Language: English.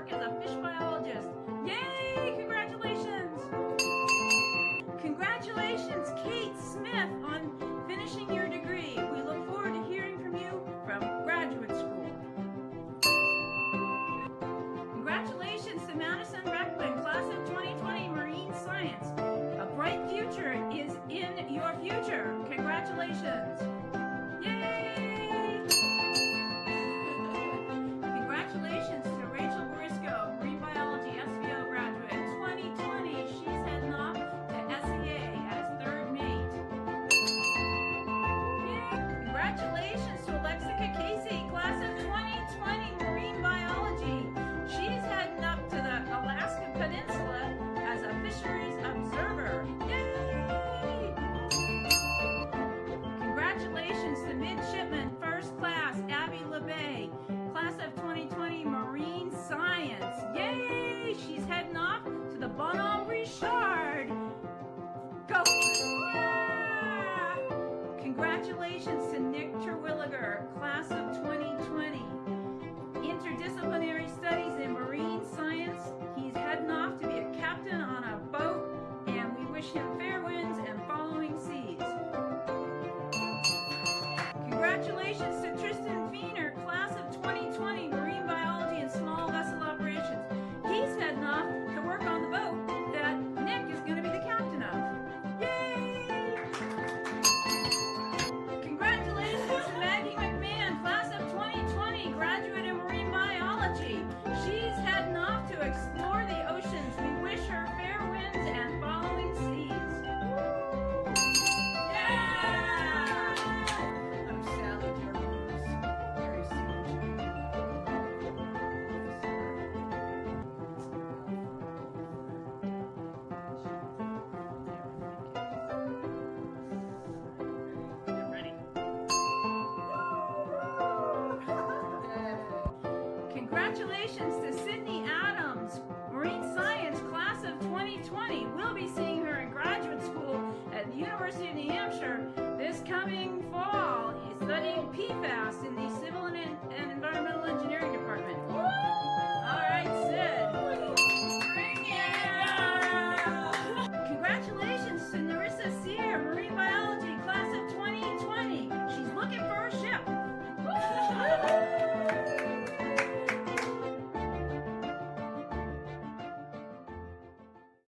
work as a fish biologist. Yay! Congratulations! Congratulations, Kate Smith, on finishing your degree. We look forward to hearing from you from graduate school. Congratulations to Madison Reckman, class of 2020, Marine Science. A bright future is in your future. Congratulations. Yay! Congratulations to Rachel Briscoe, Marine Biology SVO graduate, 2020. She's heading off to SEA as third mate. Yay! Congratulations to Alexa Casey, class of 2020, Marine Biology. She's heading up to the Alaska Peninsula as a fisheries observer. Yay! Congratulations to Midshipman First Class Abby LeBay, class of 2020, Marine Science. Yay! She's heading off to the Bonhomme Richard. Go! Yeah! Congratulations to Nick Terwilliger, class of 2020. Interdisciplinary studies in marine science. He's heading off to be a captain on a boat, and we wish him fair winds and following seas. Congratulations to Tristan Feener, class of 2020, Marine Biology and Small Vessel Operations. He's heading off to work on the boat that Nick is going to be the captain of. Yay! Congratulations to Maggie McMahon, class of 2020, graduate in Marine Biology. She's heading off to explore the oceans. We wish her fair winds and following seas. Yeah! I'm Sally Turner's very soon to be ready. Congratulations to Sydney Adams, Marine Science, class of 2020. We'll be seeing her in graduate school at the University of New Hampshire this coming fall. He's studying PFAS in the Civil and Environmental Engineering Department. Woo!